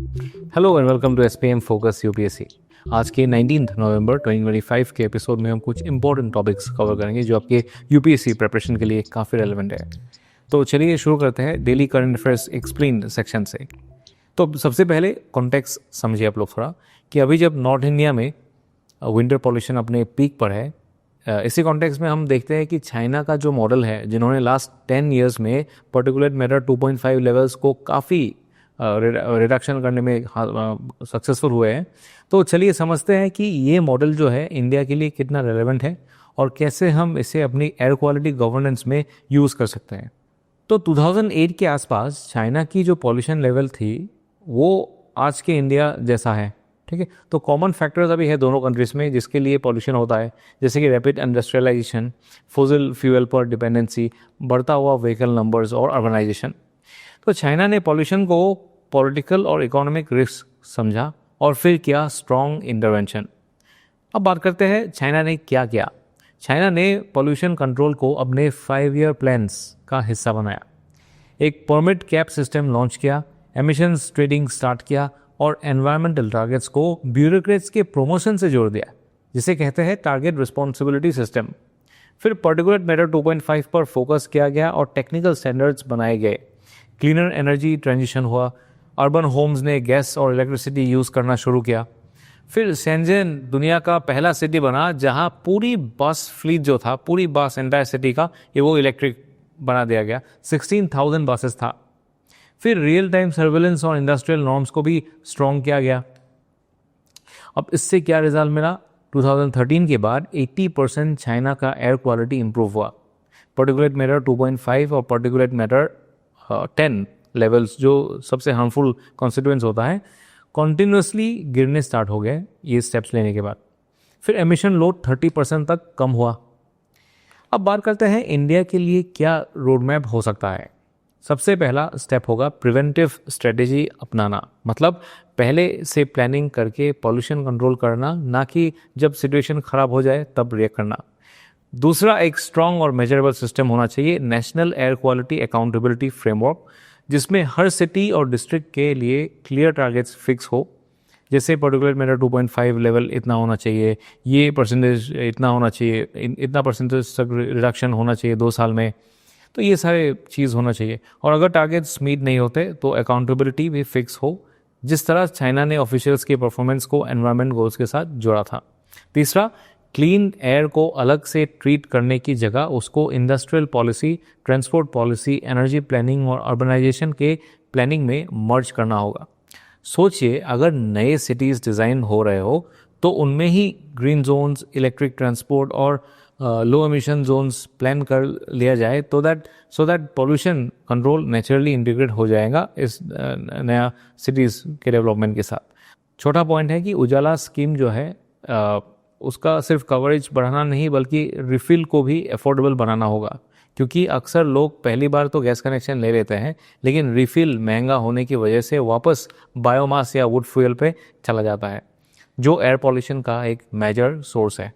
Hello and welcome to SPM focus UPSC. आज के 19 नवंबर 2025 के एपिसोड में हम कुछ इंपॉर्टेंट टॉपिक्स कवर करेंगे जो आपके यूपीएससी प्रिपरेशन के लिए काफ़ी रेलेवेंट है। तो चलिए शुरू करते हैं daily current affairs explained section से। तो सबसे पहले कॉन्टेक्स्ट समझिए आप लोग थोड़ा कि अभी जब नॉर्थ इंडिया में विंटर पॉल्यूशन अपने पीक पर है, इसी कॉन्टेक्स्ट में हम देखते हैं कि चाइना का जो मॉडल है, जिन्होंने लास्ट 10 ईयर्स में पर्टिकुलेट मैटर 2.5 लेवल्स को काफ़ी रिडक्शन करने में सक्सेसफुल हुए हैं। तो चलिए समझते हैं कि ये मॉडल जो है इंडिया के लिए कितना रेलेवेंट है और कैसे हम इसे अपनी एयर क्वालिटी गवर्नेंस में यूज़ कर सकते हैं। तो 2008 के आसपास चाइना की जो पॉल्यूशन लेवल थी वो आज के इंडिया जैसा है, ठीक है। तो कॉमन फैक्टर्स अभी है दोनों कंट्रीज़ में जिसके लिए पॉल्यूशन होता है, जैसे कि रैपिड इंडस्ट्रियलाइजेशन, फॉसिल फ्यूल पर डिपेंडेंसी, बढ़ता हुआ व्हीकल नंबर्स और अर्बनाइजेशन। तो चाइना ने पॉल्यूशन को पॉलिटिकल और इकोनॉमिक रिस्क समझा और फिर किया स्ट्रॉन्ग इंटरवेंशन। अब बात करते हैं चाइना ने क्या किया। चाइना ने पॉल्यूशन कंट्रोल को अपने 5 ईयर प्लान्स का हिस्सा बनाया, एक परमिट कैप सिस्टम लॉन्च किया, एमिशंस ट्रेडिंग स्टार्ट किया और एनवायरमेंटल टारगेट्स को ब्यूरोक्रेट्स के प्रमोशन से जोड़ दिया, जिसे कहते हैं टारगेट रिस्पॉन्सिबिलिटी सिस्टम। फिर पर्टिकुलेट मैटर 2.5 पर फोकस किया गया और टेक्निकल स्टैंडर्ड्स बनाए गए। क्लीनर एनर्जी ट्रांजिशन हुआ, अर्बन होम्स ने गैस और इलेक्ट्रिसिटी यूज़ करना शुरू किया। फिर शेंजन दुनिया का पहला सिटी बना जहां पूरी बस फ्लीट जो था, पूरी बस एंटायर सिटी का ये वो इलेक्ट्रिक बना दिया गया। 16,000 बसेस था। फिर रियल टाइम सर्वेलेंस और इंडस्ट्रियल नॉर्म्स को भी स्ट्रॉन्ग किया गया। अब इससे क्या रिजल्ट मिला? 2013 के बाद 80% चाइना का एयर क्वालिटी इंप्रूव हुआ। पर्टिकुलेट मैटर 2.5 और पर्टिकुलेट मैटर 10 लेवल्स जो सबसे हार्मफुल कॉन्स्टिट्यूएंट्स होता है, कॉन्टिन्यूसली गिरने स्टार्ट हो गए ये स्टेप्स लेने के बाद। फिर एमिशन लोड 30% तक कम हुआ। अब बात करते हैं इंडिया के लिए क्या रोड मैप हो सकता है। सबसे पहला स्टेप होगा प्रिवेंटिव स्ट्रेटेजी अपनाना, मतलब पहले से प्लानिंग करके पॉल्यूशन कंट्रोल करना, ना कि जब सिचुएशन खराब हो जाए तब रिएक्ट करना। दूसरा, एक स्ट्रॉन्ग और मेजरेबल सिस्टम होना चाहिए, national air quality accountability framework, जिसमें हर सिटी और डिस्ट्रिक्ट के लिए क्लियर टारगेट्स फिक्स हो, जैसे पर्टिकुलर मैटर 2.5 लेवल इतना होना चाहिए, ये परसेंटेज इतना होना चाहिए, इतना परसेंटेज तक रिडक्शन होना चाहिए 2 साल में। तो ये सारे चीज़ होना चाहिए। और अगर टारगेट्स मीट नहीं होते तो अकाउंटेबिलिटी भी फिक्स हो, जिस तरह चाइना ने ऑफिशियल्स के परफॉर्मेंस को एनवायरमेंट गोल्स के साथ जोड़ा था। तीसरा, क्लीन एयर को अलग से ट्रीट करने की जगह उसको industrial policy, transport policy, energy planning और अर्बनाइजेशन के प्लानिंग में मर्ज करना होगा। सोचिए, अगर नए सिटीज़ डिज़ाइन हो रहे हो तो उनमें ही ग्रीन जोन्स, इलेक्ट्रिक ट्रांसपोर्ट और लो एमिशन जोन्स प्लान कर लिया जाए so that pollution control naturally integrate हो जाएगा इस नया सिटीज़ के डेवलपमेंट के साथ। छोटा पॉइंट है कि उजाला स्कीम जो है उसका सिर्फ कवरेज बढ़ाना नहीं बल्कि रिफिल को भी अफोर्डेबल बनाना होगा, क्योंकि अक्सर लोग पहली बार तो गैस कनेक्शन ले लेते हैं लेकिन रिफिल महंगा होने की वजह से वापस बायोमास या वुड फ्यूल पे चला जाता है, जो एयर पॉल्यूशन का एक मेजर सोर्स है।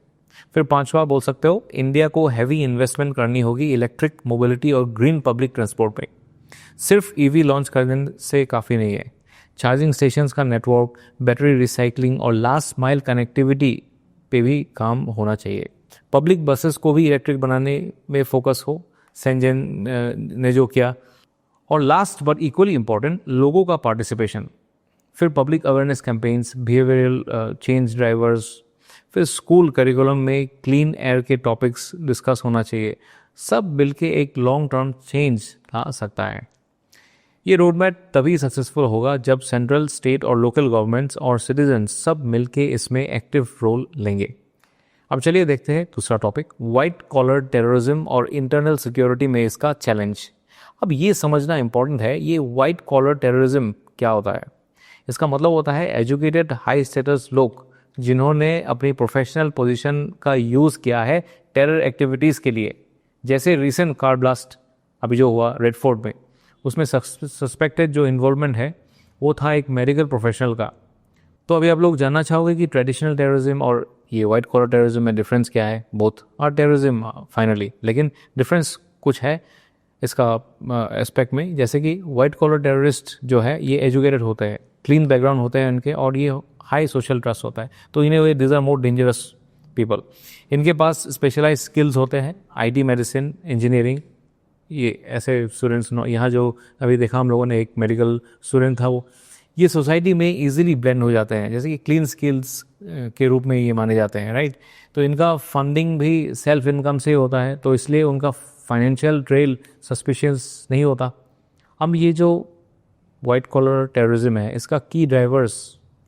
फिर पांचवा बोल सकते हो, इंडिया को हैवी इन्वेस्टमेंट करनी होगी इलेक्ट्रिक मोबिलिटी और ग्रीन पब्लिक ट्रांसपोर्ट पे। सिर्फ ईवी लॉन्च करने से काफ़ी नहीं है, चार्जिंग स्टेशंस का नेटवर्क, बैटरी रिसाइकलिंग और लास्ट माइल कनेक्टिविटी पे भी काम होना चाहिए। पब्लिक बसेस को भी इलेक्ट्रिक बनाने में फोकस हो, शेंजन ने जो किया। और लास्ट बट इक्वली इम्पॉर्टेंट, लोगों का पार्टिसिपेशन। फिर public awareness campaigns, behavioural change drivers, फिर स्कूल करिकुलम में क्लीन एयर के टॉपिक्स डिस्कस होना चाहिए। सब मिलके एक लॉन्ग टर्म चेंज ला सकता है। ये रोड मैप तभी सक्सेसफुल होगा जब सेंट्रल, स्टेट और लोकल गवर्नमेंट्स और सिटीजन सब मिलके इसमें एक्टिव रोल लेंगे। अब चलिए देखते हैं दूसरा टॉपिक, वाइट कॉलर टेररिज्म और इंटरनल सिक्योरिटी में इसका चैलेंज। अब ये समझना इंपॉर्टेंट है, ये वाइट कॉलर टेररिज्म क्या होता है। इसका मतलब होता है एजुकेटेड हाई स्टेटस लोग जिन्होंने अपनी प्रोफेशनल पोजीशन का यूज़ किया है टेरर एक्टिविटीज़ के लिए। जैसे रिसेंट कार ब्लास्ट अभी जो हुआ रेड फोर्ट में, उसमें सस्पेक्टेड जो इन्वॉल्वमेंट है वो था एक मेडिकल प्रोफेशनल का। तो अभी आप लोग जानना चाहोगे कि ट्रेडिशनल टेररिज्म और ये वाइट कॉलर टेररिज्म में डिफरेंस क्या है। बोथ आर टेररिज्म फाइनली, लेकिन डिफरेंस कुछ है इसका एस्पेक्ट में। जैसे कि वाइट कॉलर टेररिस्ट जो है ये एजुकेटेड होते हैं, क्लीन बैकग्राउंड होते हैं इनके, और ये हाई सोशल ट्रस्ट होता है। तो इन्हें वे this are more dangerous people. इनके पास स्पेशलाइज स्किल्स होते हैं, आईटी, मेडिसिन, इंजीनियरिंग, ये ऐसे स्टूडेंट्स। यहाँ जो अभी देखा हम लोगों ने, एक मेडिकल स्टूडेंट था, वो ये सोसाइटी में इजीली ब्लेंड हो जाते हैं, जैसे कि क्लीन स्किल्स के रूप में ये माने जाते हैं, राइट। तो इनका फंडिंग भी सेल्फ इनकम से होता है, तो इसलिए उनका फाइनेंशियल ट्रेल सस्पिशियस नहीं होता। अब ये जो वाइट कॉलर टेररिज्म है, इसका की ड्राइवर्स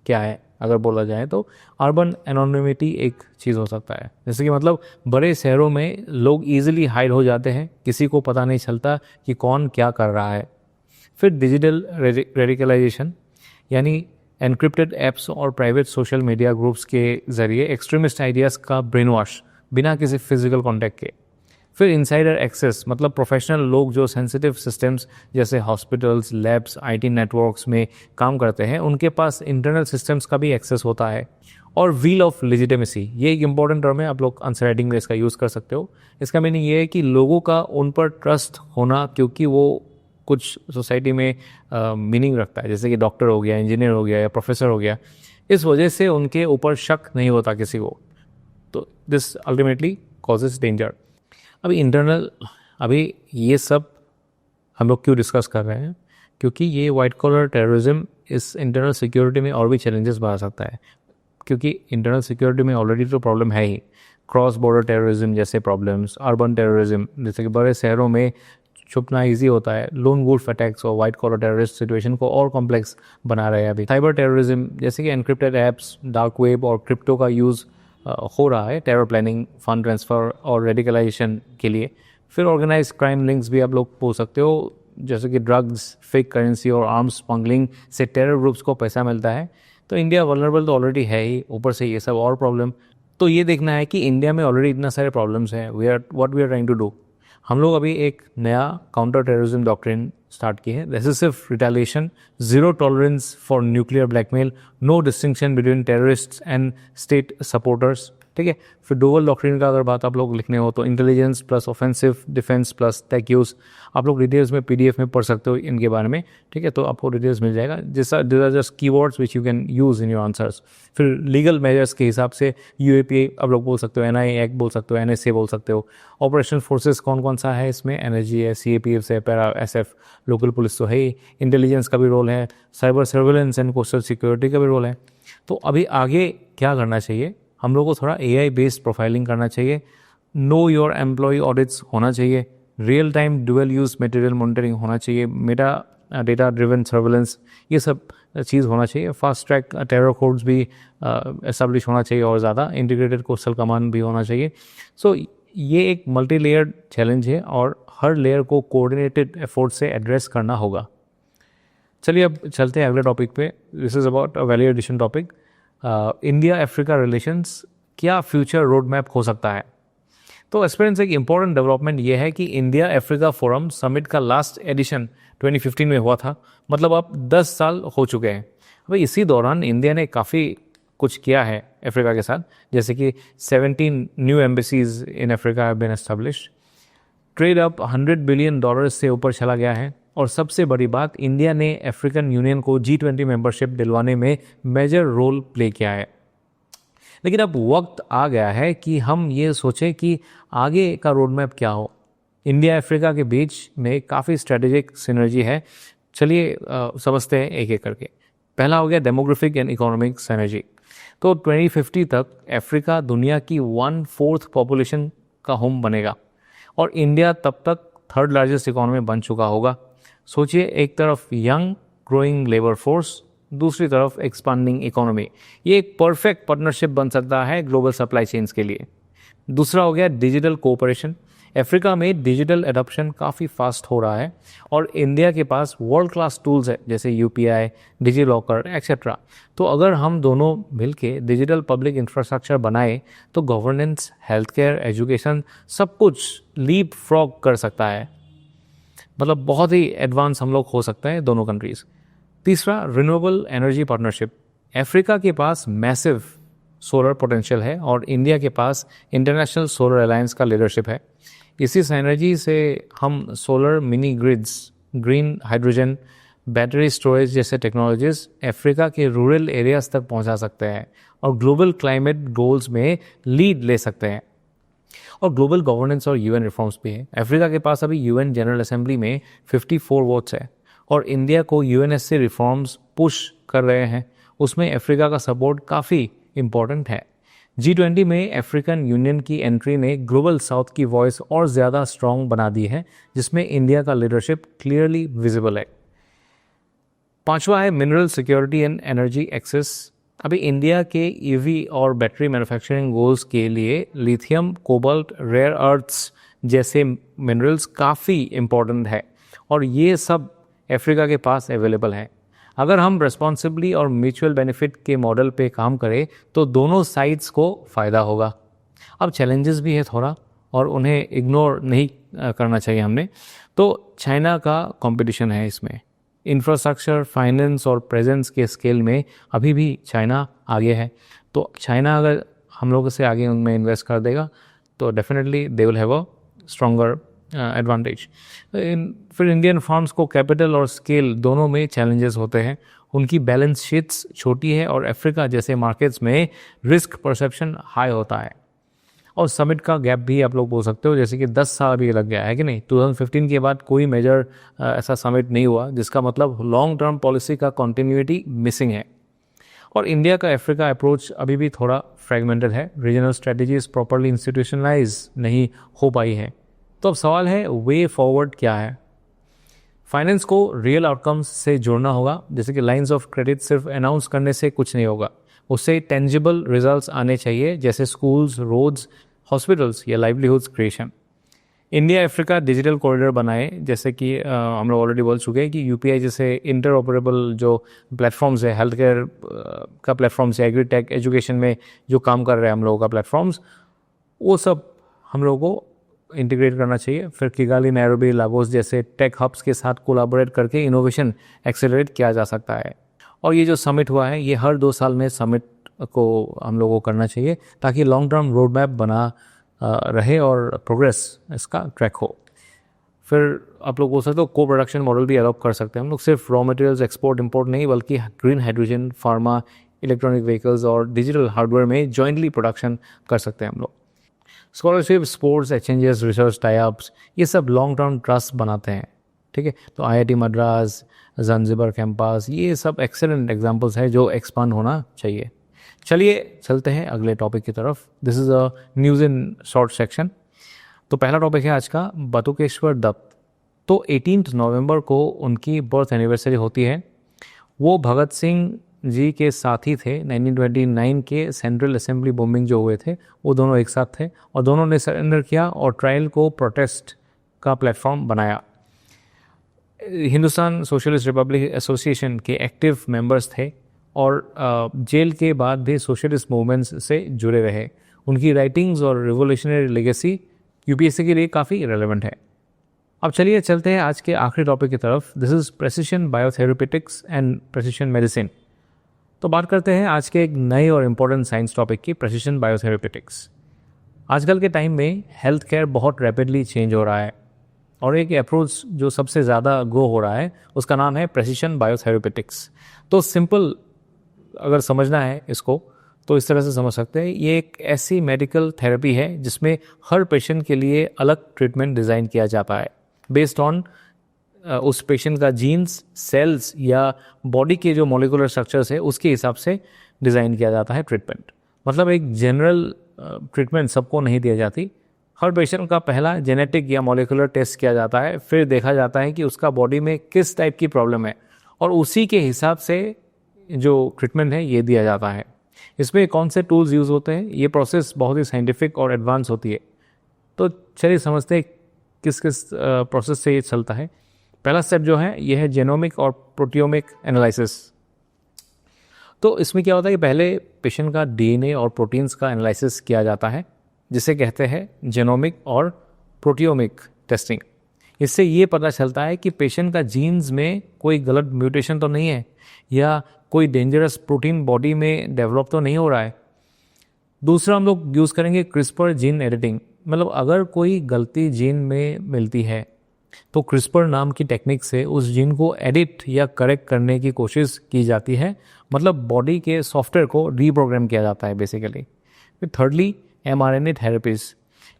क्या है अगर बोला जाए तो अर्बन एनोनिमिटी एक चीज़ हो सकता है। जैसे कि मतलब बड़े शहरों में लोग इजीली हाइड हो जाते हैं, किसी को पता नहीं चलता कि कौन क्या कर रहा है। फिर डिजिटल रेडिकलाइजेशन, यानी एनक्रिप्टेड ऐप्स और प्राइवेट सोशल मीडिया ग्रुप्स के ज़रिए एक्सट्रीमिस्ट आइडियाज़ का ब्रेन वॉश बिना किसी फिजिकल कॉन्टैक्ट के। फिर इनसाइडर एक्सेस, मतलब प्रोफेशनल लोग जो सेंसिटिव सिस्टम्स जैसे हॉस्पिटल्स, लैब्स, आईटी नेटवर्क्स में काम करते हैं, उनके पास इंटरनल सिस्टम्स का भी एक्सेस होता है। और व्हील ऑफ लेजिटिमेसी, ये एक इंपॉर्टेंट टर्म है, आप लोग आंसर राइटिंग में इसका यूज़ कर सकते हो। इसका मीनिंग ये है कि लोगों का उन पर ट्रस्ट होना, क्योंकि वो कुछ सोसाइटी में मीनिंग रखता है, जैसे कि डॉक्टर हो गया, इंजीनियर हो गया या प्रोफेसर हो गया, इस वजह से उनके ऊपर शक नहीं होता किसी को। तो दिस अल्टीमेटली कॉजेज डेंजर। अभी ये सब हम लोग क्यों डिस्कस कर रहे हैं, क्योंकि ये वाइट कॉलर टेररिज्म इस इंटरनल सिक्योरिटी में और भी चैलेंजेस बढ़ा सकता है। क्योंकि इंटरनल सिक्योरिटी में ऑलरेडी तो प्रॉब्लम है ही, क्रॉस बॉर्डर टेररिज्म जैसे प्रॉब्लम्स, अर्बन टेररिज्म, जैसे कि बड़े शहरों में छुपना इजी होता है, लोन वुल्फ अटैक्स और वाइट कॉलर टेररिस्ट सिचुएशन को और कॉम्प्लेक्स बना रहे हैं अभी। साइबर टेररिज्म, जैसे कि एनक्रिप्टेड ऐप्स, डार्क वेब और क्रिप्टो का यूज़ हो रहा है टेरर प्लानिंग, फंड ट्रांसफ़र और रेडिकलाइजेशन के लिए। फिर ऑर्गेनाइज क्राइम लिंक्स भी आप लोग बोल सकते हो, जैसे कि ड्रग्स, फेक करेंसी और आर्म्स स्मगलिंग से टेरर ग्रुप्स को पैसा मिलता है। तो इंडिया वल्नरेबल तो ऑलरेडी है ही, ऊपर से ये सब और प्रॉब्लम। तो ये देखना है कि इंडिया में ऑलरेडी इतना सारे प्रॉब्लम्स हैं, we are trying to do. हम लोग अभी एक नया काउंटर टेररिज्म डॉक्ट्रिन स्टार्ट की है, decisive retaliation, zero tolerance for nuclear blackmail, no distinction between terrorists and state supporters, ठीक है। फिर डोवल डॉक्ट्रिन का अगर बात आप लोग लिखने हो तो intelligence plus offensive defence plus tech use, आप लोग डिटेल्स में पीडीएफ में पढ़ सकते हो इनके बारे में, ठीक है। तो आपको डिटेल्स मिल जाएगा, जैसा this are just keywords which you can use in your answers. फिर लीगल मेजर्स के हिसाब से यूएपीए आप लोग बोल सकते हो, एनआईए एक्ट बोल सकते हो, एनएसए बोल सकते हो। ऑपरेशन फोर्सेस कौन कौन सा है इसमें, एनएसजी है, सीएपीएफ है, पैरा एसएफ, लोकल पुलिस तो है ही, इंटेलिजेंस का भी रोल है, cyber surveillance and coastal security का भी रोल है। तो अभी आगे क्या करना चाहिए, हम लोग को थोड़ा एआई बेस्ड प्रोफाइलिंग करना चाहिए, नो योर एम्प्लॉय ऑडिट्स होना चाहिए, real time dual use material monitoring होना चाहिए, मेटा डेटा ड्रिवन सर्वेलेंस, ये सब चीज़ होना चाहिए। फास्ट ट्रैक टेरर कोड्स भी एस्टेब्लिश होना चाहिए और ज़्यादा इंटीग्रेटेड कोस्टल कमांड भी होना चाहिए। सो ये एक मल्टी लेयर्ड चैलेंज है और हर लेयर को कोऑर्डिनेटेड एफर्ट से एड्रेस करना होगा। चलिए अब चलते हैं अगले टॉपिक पे। This is about a value addition topic, India Africa relations, क्या फ्यूचर रोड मैप हो सकता है। तो एस्पिरेंट्स एक इंपॉर्टेंट डेवलपमेंट ये है कि इंडिया अफ्रीका फोरम समिट का लास्ट एडिशन 2015 में हुआ था, मतलब अब 10 साल हो चुके हैं। भाई इसी दौरान इंडिया ने काफ़ी कुछ किया है अफ्रीका के साथ, जैसे कि 17 new embassies in Africa have been established, trade up $100 billion से ऊपर चला गया है, और सबसे बड़ी बात, इंडिया ने अफ्रीकन यूनियन को G20 मेंबरशिप दिलवाने में मेजर रोल प्ले किया है। लेकिन अब वक्त आ गया है कि हम ये सोचें कि आगे का रोड मैप क्या हो। इंडिया अफ्रीका के बीच में काफ़ी स्ट्रेटेजिक सिनर्जी है, चलिए समझते हैं एक एक करके। पहला हो गया डेमोग्राफिक एंड इकोनॉमिक सिनर्जी। तो 2050 तक अफ्रीका दुनिया की 1/4 पॉपुलेशन का होम बनेगा और इंडिया तब तक 3rd लार्जेस्ट इकोनॉमी बन चुका होगा। सोचिए, एक तरफ यंग ग्रोइंग लेबर फोर्स, दूसरी तरफ एक्सपांडिंग इकोनॉमी, ये एक परफेक्ट पार्टनरशिप बन सकता है ग्लोबल सप्लाई चेन्स के लिए। दूसरा हो गया डिजिटल कोऑपरेशन। अफ्रीका में डिजिटल एडॉप्शन काफ़ी फास्ट हो रहा है और इंडिया के पास वर्ल्ड क्लास टूल्स है, जैसे यूपीआई, डिजिलॉकर एक्सेट्रा। तो अगर हम दोनों मिलके डिजिटल पब्लिक इंफ्रास्ट्रक्चर बनाए तो गवर्नेंस, हेल्थ केयर, एजुकेशन सब कुछ लीप फ्रॉग कर सकता है, मतलब बहुत ही एडवांस हम लोग हो सकते हैं दोनों कंट्रीज़। तीसरा, रिन्यूएबल एनर्जी पार्टनरशिप। अफ्रीका के पास मैसिव सोलर पोटेंशियल है और इंडिया के पास इंटरनेशनल सोलर अलायंस का लीडरशिप है। इसी सिनर्जी से हम solar mini grids, green hydrogen battery storage जैसे टेक्नोलॉजीज अफ्रीका के रूरल एरियाज तक पहुंचा सकते हैं और ग्लोबल क्लाइमेट गोल्स में लीड ले सकते हैं। और ग्लोबल गवर्नेंस और यूएन रिफॉर्म्स भी है। अफ्रीका के पास अभी यूएन जनरल असेंबली में 54 वोट्स है और इंडिया को यूएनएससी रिफॉर्म्स पुश कर रहे हैं, उसमें अफ्रीका का सपोर्ट काफ़ी इम्पोर्टेंट है। G20 में अफ्रीकन यूनियन की एंट्री ने ग्लोबल साउथ की वॉइस और ज़्यादा स्ट्रॉन्ग बना दी है, जिसमें इंडिया का लीडरशिप क्लियरली विजिबल है। पांचवा है mineral security and energy access. अभी इंडिया के ईवी और बैटरी मैन्युफैक्चरिंग गोल्स के लिए लिथियम, कोबाल्ट, रेयर अर्थ्स जैसे मिनरल्स काफ़ी इम्पोर्टेंट है और ये सब अफ्रीका के पास अवेलेबल है। अगर हम रेस्पॉन्सिबली और म्यूचुअल बेनिफिट के मॉडल पे काम करें तो दोनों साइड्स को फ़ायदा होगा। अब चैलेंजेस भी है थोड़ा और उन्हें इग्नोर नहीं करना चाहिए हमने। तो चाइना का कंपटीशन है इसमें, इंफ्रास्ट्रक्चर, फाइनेंस और प्रेजेंस के स्केल में अभी भी चाइना आगे है। तो चाइना अगर हम लोगों से आगे उनमें इन्वेस्ट कर देगा तो definitely they will have a stronger advantage. फिर इंडियन फर्म्स को कैपिटल और स्केल दोनों में चैलेंजेस होते हैं, उनकी बैलेंस शीट्स छोटी है और अफ्रीका जैसे मार्केट्स में रिस्क परसेप्शन हाई होता है। और समिट का गैप भी आप लोग बोल सकते हो, जैसे कि 10 साल भी लग गया है कि नहीं। 2015 के बाद कोई मेजर ऐसा समिट नहीं हुआ, जिसका मतलब लॉन्ग टर्म पॉलिसी का कॉन्टिन्यूटी मिसिंग है। और इंडिया का अफ्रीका अप्रोच अभी भी थोड़ा फ्रेगमेंटेड है, रीजनल स्ट्रेटजीज प्रॉपरली इंस्टीट्यूशनलाइज नहीं हो पाई है। तो अब सवाल है वे फॉरवर्ड क्या है। फाइनेंस को रियल आउटकम्स से जोड़ना होगा, जैसे कि लाइंस ऑफ क्रेडिट सिर्फ अनाउंस करने से कुछ नहीं होगा, उससे टेंजिबल रिजल्ट्स आने चाहिए, जैसे स्कूल्स, रोड्स, हॉस्पिटल्स या livelihoods creation. India Africa digital corridor बनाए, जैसे कि हम लोग ऑलरेडी बोल चुके हैं कि यूपीआई जैसे इंटरऑपरेबल जो प्लेटफॉर्म्स है, हेल्थ केयर का प्लेटफॉर्म्स है, एग्रीटेक, एजुकेशन में जो काम कर रहे हैं हम लोगों का प्लेटफॉर्म्स, वो सब हम लोगों को इंटीग्रेट करना चाहिए। फिर किगाली, नैरोबी, लागोस जैसे टेक हब्स के साथ कोलैबोरेट करके इनोवेशन एक्सेलरेट किया जा सकता है। और ये जो समिट हुआ है, ये हर 2 साल में समिट को हम लोगों को करना चाहिए, ताकि लॉन्ग टर्म रोड मैप बना रहे और प्रोग्रेस इसका ट्रैक हो। फिर आप लोग बोल सकते हो को प्रोडक्शन मॉडल भी अडॉप्ट कर सकते हैं हम लोग, सिर्फ रॉ मटेरियल्स एक्सपोर्ट इंपोर्ट नहीं, बल्कि green hydrogen, pharma, electronic vehicles और डिजिटल हार्डवेयर में जॉइंटली प्रोडक्शन कर सकते हैं हम लोग। Scholarship, sports exchanges, research types, ये सब लॉन्ग टर्म ट्रस्ट बनाते हैं, ठीक है। तो आईआईटी मद्रास, ज़ांज़िबार कैंपस, ये सब एक्सेलेंट एग्जांपल्स हैं जो एक्सपांड होना चाहिए। चलिए चलते हैं अगले टॉपिक की तरफ। This is a news in short section. तो पहला टॉपिक है आज का बटुकेश्वर दत्त। तो 18 नवंबर को उनकी बर्थ एनिवर्सरी होती है। वो भगत सिंह जी के साथी थे। 1929 के सेंट्रल असेंबली बॉम्बिंग जो हुए थे, वो दोनों एक साथ थे और दोनों ने सरेंडर किया और ट्रायल को प्रोटेस्ट का प्लेटफॉर्म बनाया। हिंदुस्तान सोशलिस्ट रिपब्लिक एसोसिएशन के एक्टिव मेंबर्स थे और जेल के बाद भी सोशलिस्ट मूवमेंट्स से जुड़े रहे। उनकी राइटिंग्स और रिवोल्यूशनरी लेगेसी यूपीएससी के लिए काफ़ी रेलेवेंट है। अब चलिए चलते हैं आज के आखिरी टॉपिक की तरफ। This is precision biotherapeutics and precision medicine. तो बात करते हैं आज के एक नए और इम्पोर्टेंट साइंस टॉपिक की, प्रेसिशन बायोथेरेपेटिक्स। आजकल के टाइम में हेल्थ केयर बहुत रैपिडली चेंज हो रहा है और एक अप्रोच जो सबसे ज़्यादा ग्रो हो रहा है उसका नाम है प्रेसिशन बायोथेरेपेटिक्स। तो सिंपल अगर समझना है इसको तो इस तरह से समझ सकते हैं, ये एक ऐसी मेडिकल थेरेपी है जिसमें हर पेशेंट के लिए अलग ट्रीटमेंट डिज़ाइन किया जाता है बेस्ड ऑन उस पेशेंट का जीन्स, सेल्स या बॉडी के जो मॉलिक्यूलर स्ट्रक्चर्स है उसके हिसाब से डिज़ाइन किया जाता है ट्रीटमेंट। मतलब एक जनरल ट्रीटमेंट सबको नहीं दिया जाती। हर पेशेंट का पहला जेनेटिक या मॉलिक्यूलर टेस्ट किया जाता है, फिर देखा जाता है कि उसका बॉडी में किस टाइप की प्रॉब्लम है और उसी के हिसाब से जो ट्रीटमेंट है ये दिया जाता है। इसमें कौन से टूल्स यूज़ होते हैं, ये प्रोसेस बहुत ही साइंटिफिक और एडवांस होती है। तो चलिए समझते हैं किस किस प्रोसेस से ये चलता है। पहला स्टेप जो है ये है जेनोमिक और प्रोटियोमिक एनालिसिस। तो इसमें क्या होता है कि पहले पेशेंट का डीएनए और प्रोटीन्स का एनालिसिस किया जाता है, जिसे कहते हैं जेनोमिक और प्रोटियोमिक टेस्टिंग। इससे ये पता चलता है कि पेशेंट का जीन्स में कोई गलत म्यूटेशन तो नहीं है या कोई डेंजरस प्रोटीन बॉडी में डेवलप तो नहीं हो रहा है। दूसरा हम लोग यूज़ करेंगे क्रिस्पर जीन एडिटिंग। मतलब अगर कोई गलती जीन में मिलती है तो क्रिस्पर नाम की टेक्निक से उस जीन को एडिट या करेक्ट करने की कोशिश की जाती है, मतलब बॉडी के सॉफ्टवेयर को रीप्रोग्राम किया जाता है बेसिकली। फिर थर्डली mRNA थेरेपीज,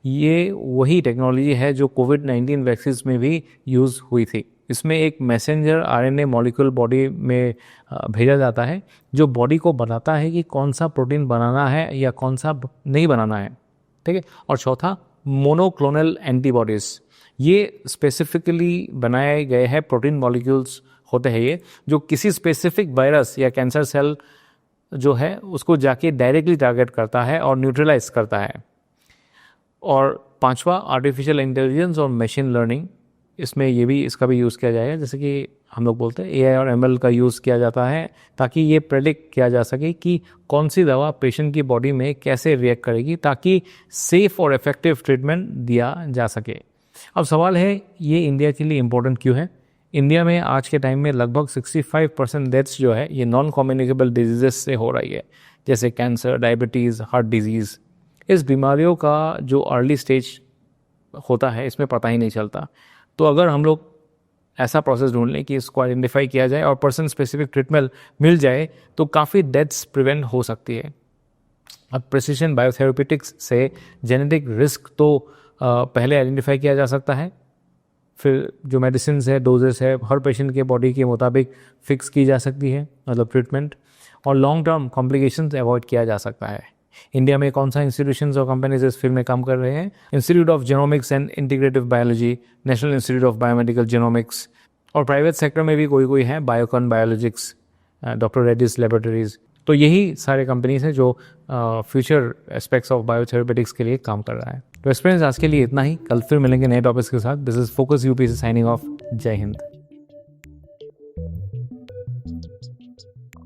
ये वही टेक्नोलॉजी है जो कोविड-19 वैक्सीन में भी यूज़ हुई थी। इसमें एक मैसेंजर आरएनए मॉलिक्यूल बॉडी में भेजा जाता है जो बॉडी को बताता है कि कौन सा प्रोटीन बनाना है या कौन सा नहीं बनाना है, ठीक है। और चौथा मोनोक्लोनल एंटीबॉडीज़, ये स्पेसिफिकली बनाए गए हैं प्रोटीन मॉलिक्यूल्स होते हैं ये, जो किसी स्पेसिफिक वायरस या कैंसर सेल जो है उसको जाके डायरेक्टली टारगेट करता है और न्यूट्रलाइज करता है। और पांचवा आर्टिफिशियल इंटेलिजेंस और मशीन लर्निंग, इसमें ये भी इसका भी यूज़ किया जाएगा, जैसे कि हम लोग बोलते हैं एआई और एमएल का यूज़ किया जाता है ताकि ये प्रेडिक्ट किया जा सके कि कौन सी दवा पेशेंट की बॉडी में कैसे रिएक्ट करेगी ताकि सेफ और इफेक्टिव ट्रीटमेंट दिया जा सके। अब सवाल है ये इंडिया के लिए इम्पोर्टेंट क्यों है। इंडिया में आज के टाइम में लगभग 65% डेथ्स जो है ये नॉन कम्युनिकेबल डिजीजेस से हो रही है, जैसे कैंसर, डायबिटीज़, हार्ट डिजीज़। इस बीमारियों का जो अर्ली स्टेज होता है इसमें पता ही नहीं चलता। तो अगर हम लोग ऐसा प्रोसेस ढूंढ लें कि इसको आइडेंटिफाई किया जाए और पर्सन स्पेसिफिक ट्रीटमेंट मिल जाए तो काफ़ी डेथ्स प्रिवेंट हो सकती है। अब प्रिसिशन बायोथेरेप्यूटिक्स से जेनेटिक रिस्क तो पहले आइडेंटिफाई किया जा सकता है, फिर जो मेडिसिन है, डोजेस है, हर पेशेंट के बॉडी के मुताबिक फिक्स की जा सकती है, मतलब ट्रीटमेंट, और लॉन्ग टर्म कॉम्प्लिकेशंस अवॉइड किया जा सकता है। इंडिया में कौन सा इंस्टीट्यूशंस और कंपनीज इस फील्ड में काम कर रहे हैं? Institute of genomics and integrative biology, national institute of biomedical genomics, और प्राइवेट सेक्टर में भी कोई है, Biocon biologics, doctor Reddy's laboratories. तो यही सारे कंपनीज हैं जो फ्यूचर एस्पेक्ट्स ऑफ बायोथेरेपेटिक्स के लिए काम कर रहा है। तो एक्सपीरियंस आज के लिए इतना ही, कल फिर मिलेंगे नए टॉपिक्स के साथ। This is focus UPSC signing off. जय हिंद।